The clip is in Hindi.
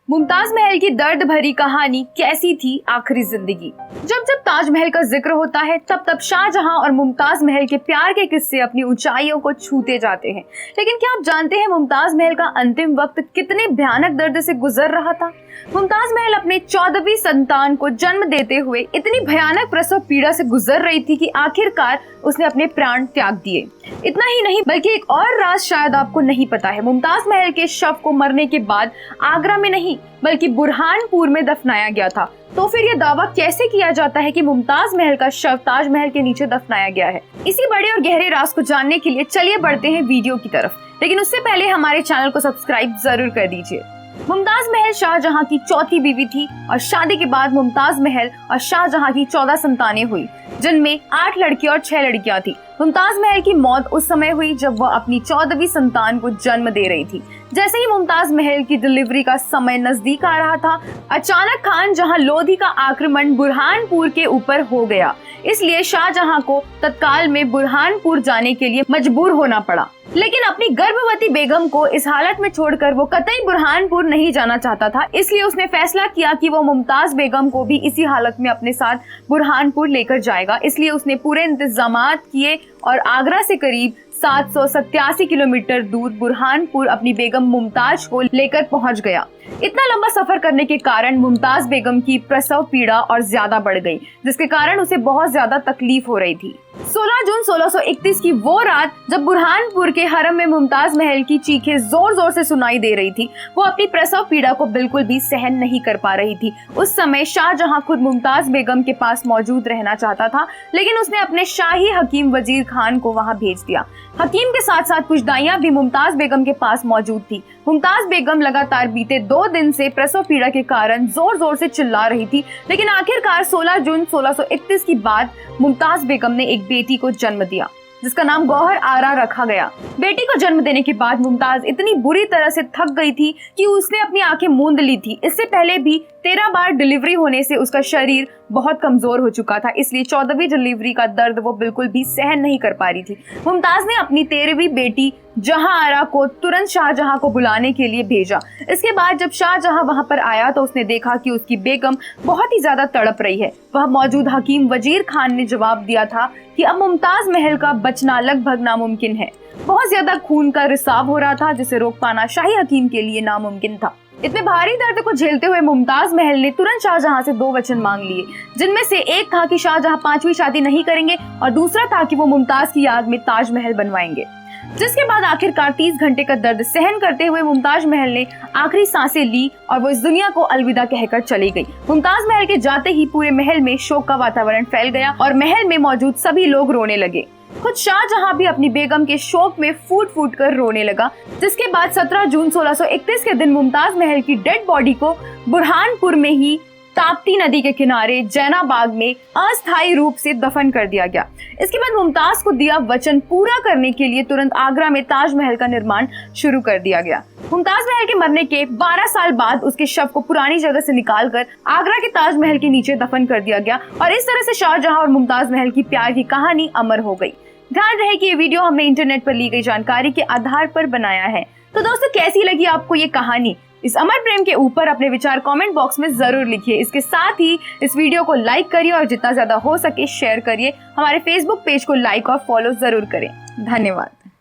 मुमताज महल की दर्द भरी कहानी कैसी थी आखिरी जिंदगी। जब जब ताजमहल का जिक्र होता है तब तब शाहजहां और मुमताज महल के प्यार के किस्से अपनी ऊंचाइयों को छूते जाते हैं। लेकिन क्या आप जानते हैं मुमताज महल का अंतिम वक्त कितने भयानक दर्द से गुजर रहा था। मुमताज महल अपने 14वीं संतान को जन्म देते हुए इतनी भयानक प्रसव पीड़ा से गुजर रही थी कि आखिरकार उसने अपने प्राण त्याग दिए। इतना ही नहीं बल्कि एक और राज शायद आपको नहीं पता है। मुमताज महल के शव को मरने के बाद आगरा में नहीं बल्कि बुरहानपुर में दफनाया गया था। तो फिर यह दावा कैसे किया जाता है कि मुमताज महल का शव ताजमहल के नीचे दफनाया गया है? इसी बड़े और गहरे राज को जानने के लिए चलिए बढ़ते हैं वीडियो की तरफ, लेकिन उससे पहले हमारे चैनल को सब्सक्राइब जरूर कर दीजिए। मुमताज महल शाहजहां की चौथी बीवी थी और शादी के बाद मुमताज महल और शाहजहां की 14 संतानें हुई, जिनमें 8 लड़के और 6 लड़कियां थी। मुमताज महल की मौत उस समय हुई जब वह अपनी 14वीं संतान को जन्म दे रही थी। जैसे ही मुमताज महल की डिलीवरी का समय नजदीक आ रहा था, अचानक खान जहां लोधी का आक्रमण बुरहानपुर के ऊपर हो गया, इसलिए शाहजहां को तत्काल में बुरहानपुर जाने के लिए मजबूर होना पड़ा। लेकिन अपनी गर्भवती बेगम को इस हालत में छोड़कर वो कतई बुरहानपुर नहीं जाना चाहता था, इसलिए उसने फैसला किया कि वो मुमताज बेगम को भी इसी हालत में अपने साथ बुरहानपुर लेकर जाएगा। इसलिए उसने पूरे इंतजामात किए और आगरा से करीब 787 किलोमीटर दूर बुरहानपुर अपनी बेगम मुमताज को लेकर पहुंच गया। इतना लंबा सफर करने के कारण मुमताज बेगम की प्रसव पीड़ा और ज्यादा बढ़ गई, जिसके कारण उसे बहुत ज्यादा तकलीफ हो रही थी। 16 जून 1631 की वो रात जब बुरहानपुर के हरम में मुमताज महल की चीखें जोर जोर से सुनाई दे रही थी, वो अपनी प्रसव पीड़ा को बिल्कुल भी सहन नहीं कर पा रही थी। उस समय शाहजहां खुद मुमताज बेगम के पास मौजूद रहना चाहता था, लेकिन उसने अपने शाही हकीम वजीर खान को वहां भेज दिया। हकीम के साथ साथ कुछ दाइयां भी मुमताज बेगम के पास मौजूद थी। मुमताज बेगम लगातार बीते 2 दिन से प्रसव पीड़ा के कारण जोर जोर से चिल्ला रही थी, लेकिन आखिरकार 16 जून 1631 की बात मुमताज बेगम ने एक बेटी को जन्म दिया, जिसका नाम गौहर आरा रखा गया। बेटी को जन्म देने के बाद मुमताज इतनी बुरी तरह से थक गई थी कि उसने अपनी आंखें मूंद ली थी। इससे पहले भी 13 बार डिलीवरी होने से उसका शरीर बहुत कमजोर हो चुका था, इसलिए 14वीं डिलीवरी का दर्द वो बिल्कुल भी सहन नहीं कर पा रही थी। मुमताज ने अपनी 13वीं बेटी जहां आरा को तुरंत शाहजहां को बुलाने के लिए भेजा। इसके बाद जब शाहजहां वहां पर आया तो उसने देखा कि उसकी बेगम बहुत ही ज्यादा तड़प रही है। वह मौजूद हकीम वजीर खान ने जवाब दिया था कि अब मुमताज महल का बचना लगभग नामुमकिन है। बहुत ज्यादा खून का रिसाव हो रहा था, जिसे रोक पाना शाही हकीम के लिए नामुमकिन था। इतने भारी दर्द को झेलते हुए मुमताज महल ने तुरंत शाहजहां से 2 वचन मांग लिए, जिनमें से एक था कि शाहजहां 5वीं शादी नहीं करेंगे और दूसरा था कि वो मुमताज की याद में ताजमहल बनवाएंगे। जिसके बाद आखिरकार 30 घंटे का दर्द सहन करते हुए मुमताज महल ने आखिरी सांसें ली और वो इस दुनिया को अलविदा कहकर चली गई। मुमताज महल के जाते ही पूरे महल में शोक का वातावरण फैल गया और महल में मौजूद सभी लोग रोने लगे। खुद शाहजहां भी अपनी बेगम के शोक में फूट फूट कर रोने लगा। जिसके बाद 17 जून 1631 के दिन मुमताज महल की डेड बॉडी को बुरहानपुर में ही ताप्ती नदी के किनारे जैनाबाग में अस्थायी रूप से दफन कर दिया गया। इसके बाद मुमताज को दिया वचन पूरा करने के लिए तुरंत आगरा में ताजमहल का निर्माण शुरू कर दिया गया। मुमताज महल के मरने के 12 साल बाद उसके शव को पुरानी जगह से निकालकर आगरा के ताजमहल के नीचे दफन कर दिया गया और इस तरह से शाहजहां और मुमताज महल की प्यार की कहानी अमर हो गई। ध्यान रहे कि ये वीडियो हमने इंटरनेट पर ली गई जानकारी के आधार पर बनाया है। तो दोस्तों, कैसी लगी आपको ये कहानी? इस अमर प्रेम के ऊपर अपने विचार कमेंट बॉक्स में जरूर लिखिए। इसके साथ ही इस वीडियो को लाइक करिए और जितना ज्यादा हो सके शेयर करिए। हमारे फेसबुक पेज को लाइक और फॉलो जरूर करें। धन्यवाद।